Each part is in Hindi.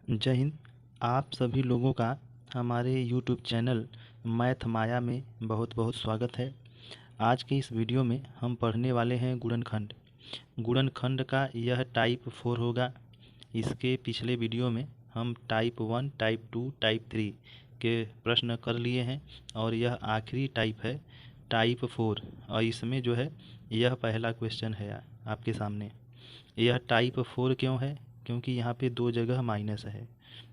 जय हिंद। आप सभी लोगों का हमारे यूट्यूब चैनल मैथ माया में बहुत बहुत स्वागत है। आज के इस वीडियो में हम पढ़ने वाले हैं गुणनखंड। गुणनखंड का यह टाइप 4 होगा। इसके पिछले वीडियो में हम टाइप 1, टाइप 2, टाइप 3 के प्रश्न कर लिए हैं और यह आखिरी टाइप है टाइप 4। और इसमें जो है यह पहला क्वेश्चन है आपके सामने। यह टाइप 4 क्यों है? क्योंकि यहाँ पे दो जगह माइनस है,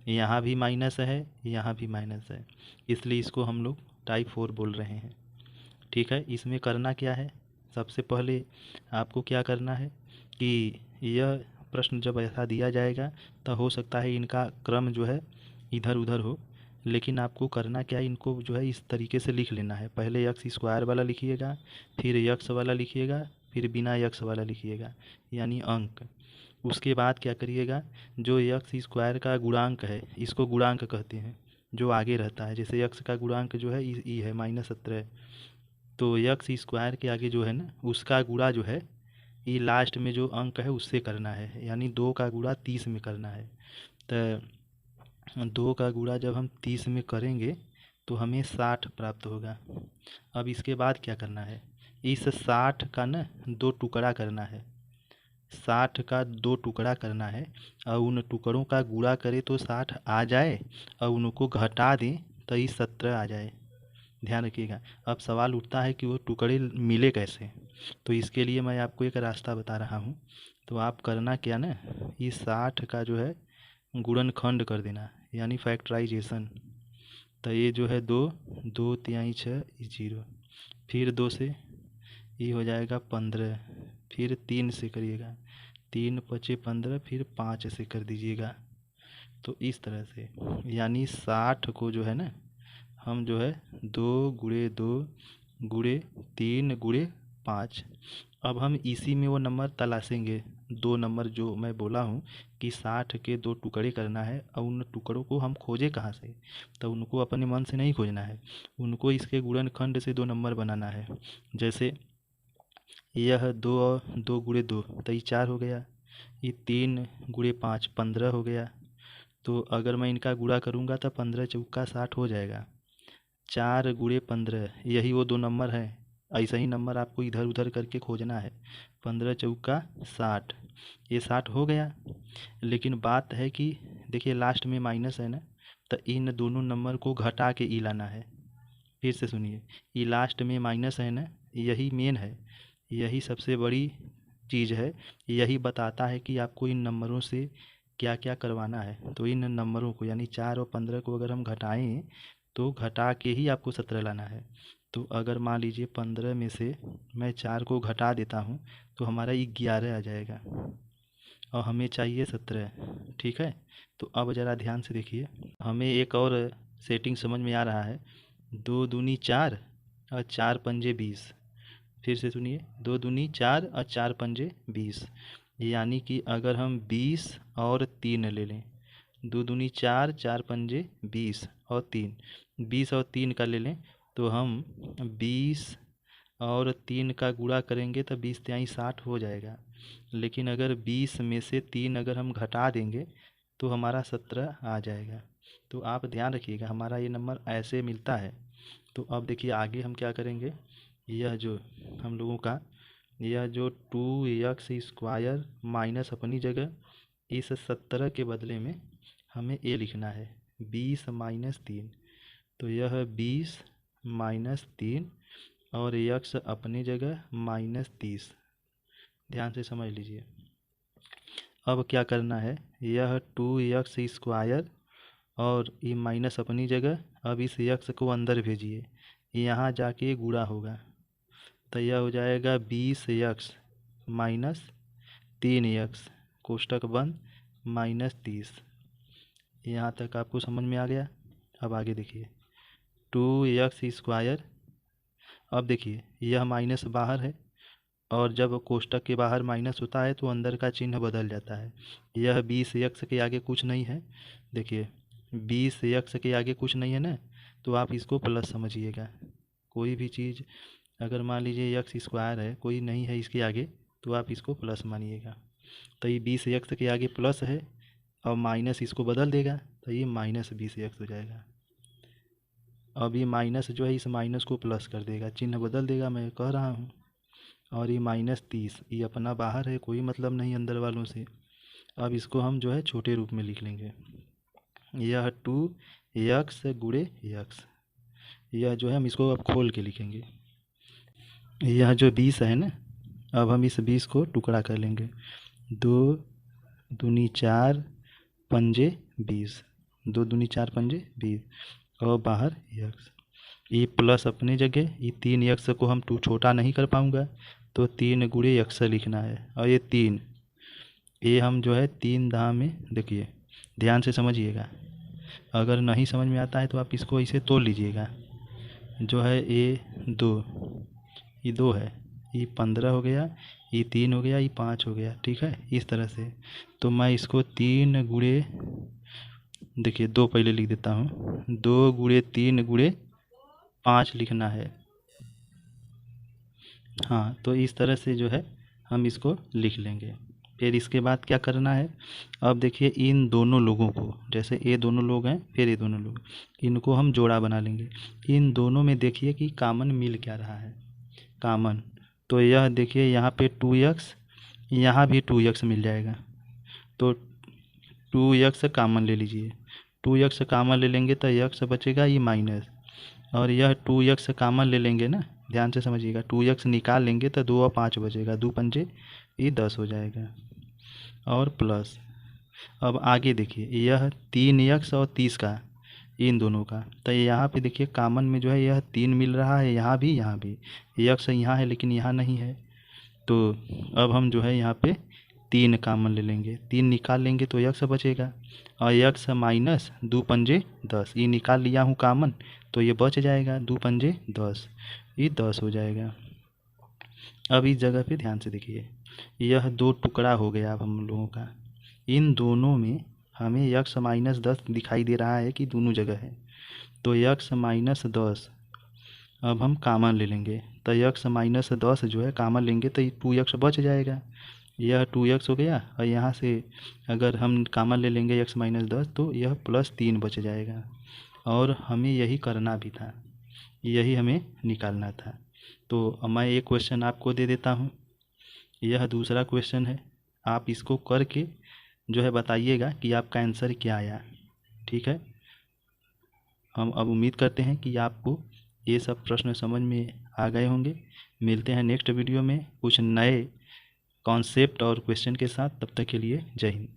यहाँ भी माइनस है, यहाँ भी माइनस है, इसलिए इसको हम लोग टाइप 4 बोल रहे हैं। ठीक है, इसमें करना क्या है? सबसे पहले आपको क्या करना है कि यह प्रश्न जब ऐसा दिया जाएगा तो हो सकता है इनका क्रम जो है इधर उधर हो, लेकिन आपको करना क्या है, इनको जो है इस तरीके से लिख लेना है। पहले यक्स स्क्वायर वाला लिखिएगा, फिर यक्स वाला लिखिएगा, फिर बिना यक्स वाला लिखिएगा, यानी अंक। उसके बाद क्या करिएगा, जो यक्स स्क्वायर का गुणांक है इसको गुणांक कहते हैं, जो आगे रहता है। जैसे यक्स का गुणांक जो है ई है -17, तो यक्स स्क्वायर के आगे जो है ना उसका गुणा जो है ये लास्ट में जो अंक है उससे करना है, यानी 2 का गुणा 30 में करना है। तो 2 का गुणा जब हम 30 में करेंगे तो हमें 60 प्राप्त होगा। अब इसके बाद क्या करना है, इस 60 का ना 2 टुकड़ा करना है। 60 का 2 टुकड़ा करना है और उन टुकड़ों का गुणा करें तो 60 आ जाए और उनको घटा दें तो ये 17 आ जाए। ध्यान रखिएगा। अब सवाल उठता है कि वो टुकड़े मिले कैसे, तो इसके लिए मैं आपको एक रास्ता बता रहा हूँ। तो आप करना क्या ना, ये 60 का जो है गुणनखंड कर देना, यानी फैक्टराइजेशन। तो ये जो है 2, 2 तिहाई 6 0, फिर 2 से ये हो जाएगा 15, फिर 3 से करिएगा, 3 पचे 15, फिर 5 से कर दीजिएगा। तो इस तरह से, यानी 60 को जो है ना हम जो है 2 गुणे 2 गुणे 3 गुणे 5। अब हम इसी में वो नंबर तलाशेंगे, 2 नंबर जो मैं बोला हूँ कि 60 के 2 टुकड़े करना है और उन टुकड़ों को हम खोजे कहाँ से, तो उनको अपने मन से नहीं खोजना है, उनको इसके गुणनखंड से 2 नंबर बनाना है। जैसे यह 2 और 2 गुणे 2 तो ये 4 हो गया, ये 3 गुणे 5 15 हो गया। तो अगर मैं इनका गुणा करूँगा तो 15 चौका 60 हो जाएगा। 4 गुणे 15 यही वो 2 नंबर है। ऐसा ही नंबर आपको इधर उधर करके खोजना है। 15 चौका 60, ये 60 हो गया। लेकिन बात है कि देखिए लास्ट में माइनस है ना, तो इन दोनों नंबर को घटा के ई लाना है। फिर से सुनिए, ये लास्ट में माइनस है ना, यही मेन है, यही सबसे बड़ी चीज़ है। यही बताता है कि आपको इन नंबरों से क्या क्या करवाना है। तो इन नंबरों को यानी 4 और 15 को अगर हम घटाएं तो घटा के ही आपको 17 लाना है। तो अगर मान लीजिए 15 में से मैं 4 को घटा देता हूँ तो हमारा 11 आ जाएगा और हमें चाहिए 17। ठीक है, तो अब ज़रा ध्यान से देखिए, हमें एक और सेटिंग समझ में आ रहा है। 2 दूनी 4 और 4 पंजे 20। फिर से सुनिए, 2 दूनी 4 और 4 पंजे 20, यानी कि अगर हम 20 और 3 ले लें, 2 दूनी 4, 4 पंजे 20 और 3, 20 और 3 का ले लें तो हम 20 और 3 का गुणा करेंगे तो 20 तिहाई 60 हो जाएगा। लेकिन अगर 20 में से 3 अगर हम घटा देंगे तो हमारा 17 आ जाएगा। तो आप ध्यान रखिएगा, हमारा ये नंबर ऐसे मिलता है। तो अब देखिए आगे हम क्या करेंगे, यह जो हम लोगों का यह जो 2x स्क्वायर माइनस अपनी जगह, इस 17 के बदले में हमें ए लिखना है, 20 माइनस 3। तो यह 20 माइनस 3 और यक्स अपनी जगह -30। ध्यान से समझ लीजिए। अब क्या करना है, यह 2x स्क्वायर और ये माइनस अपनी जगह, अब इस यक्स को अंदर भेजिए, यहाँ जाके गुणा होगा। तो यह हो जाएगा 20x माइनस 3x, कोष्टक बंद, -30। यहाँ तक आपको समझ में आ गया। अब आगे देखिए, 2x स्क्वायर, अब देखिए यह माइनस बाहर है और जब कोष्टक के बाहर माइनस होता है तो अंदर का चिन्ह बदल जाता है। यह 20x के आगे कुछ नहीं है, देखिए 20x के आगे कुछ नहीं है ना, तो आप इसको प्लस समझिएगा। कोई भी चीज़ अगर मान लीजिए एक्स स्क्वायर है, कोई नहीं है इसके आगे, तो आप इसको प्लस मानिएगा। तो ये 20x के आगे प्लस है अब माइनस इसको बदल देगा तो ये -20x हो जाएगा। अब ये माइनस जो है इस माइनस को प्लस कर देगा, चिन्ह बदल देगा, मैं कह रहा हूँ। और ये -30 ये अपना बाहर है, कोई मतलब नहीं अंदर वालों से। अब इसको हम जो है छोटे रूप में लिख लेंगे। यह 2x गुणे x, यह जो है हम इसको अब खोल के लिखेंगे। यह जो 20 है ना, अब हम इस 20 को टुकड़ा कर लेंगे। 2 दूनी 4 पंजे 20, 2 दूनी 4 पंजे 20, और बाहर x। ये प्लस अपनी जगह, ये 3x को हम छोटा नहीं कर पाऊँगा तो 3 गुणे x लिखना है। और ये 3, ये हम जो है 3 दाह में, देखिए ध्यान से समझिएगा, अगर नहीं समझ में आता है तो आप इसको इसे तोड़ लीजिएगा। जो है ये 2, ये 2 है, ये 15 हो गया, ये 3 हो गया, ये 5 हो गया, ठीक है, इस तरह से। तो मैं इसको 3 गुणे, देखिए 2 पहले लिख देता हूँ, 2 गुणे 3 गुणे 5 लिखना है। हाँ, तो इस तरह से जो है हम इसको लिख लेंगे। फिर इसके बाद क्या करना है, अब देखिए इन दोनों लोगों को, जैसे ये दोनों लोग हैं, फिर ये दोनों लोग, इनको हम जोड़ा बना लेंगे। इन दोनों में देखिए कि कॉमन मिल क्या रहा है, कॉमन। तो यह देखिए यहाँ पे 2x, यहाँ भी 2x मिल जाएगा, तो 2x कॉमन ले लीजिए। 2x कॉमन ले लेंगे तो x बचेगा ये माइनस, और यह 2x कॉमन ले लेंगे ना, ध्यान से समझिएगा, 2x निकाल लेंगे तो 2 और 5 बचेगा, 2 पंजे ये 10 हो जाएगा, और प्लस। अब आगे देखिए यह 3x और 30 का, इन दोनों का, तो यहाँ पे देखिए कॉमन में जो है यह 3 मिल रहा है, यहाँ भी x यहाँ है लेकिन यहाँ नहीं है। तो अब हम जो है यहाँ पे 3 कॉमन ले लेंगे, 3 निकाल लेंगे तो x बचेगा, और x माइनस 2 पंजे 10, ये निकाल लिया हूँ कॉमन तो ये बच जाएगा, 2 पंजे 10, ये 10 हो जाएगा। अब इस जगह पे ध्यान से देखिए, यह 2 टुकड़ा हो गया अब हम लोगों का। इन दोनों में हमें x माइनस 10 दिखाई दे रहा है कि दोनों जगह है, तो x माइनस 10 अब हम कॉमन ले लेंगे, तो x माइनस 10 जो है कॉमन लेंगे तो 2x बच जाएगा, यह 2x हो गया, और यहाँ से अगर हम कॉमन ले लेंगे x माइनस 10 तो यह +3 बच जाएगा। और हमें यही करना भी था, यही हमें निकालना था। तो अब मैं एक क्वेश्चन आपको दे देता हूँ, यह दूसरा क्वेश्चन है, आप इसको करके जो है बताइएगा कि आपका आंसर क्या आया, ठीक है। हम अब उम्मीद करते हैं कि आपको ये सब प्रश्न समझ में आ गए होंगे। मिलते हैं नेक्स्ट वीडियो में कुछ नए कॉन्सेप्ट और क्वेश्चन के साथ, तब तक के लिए जय हिंद।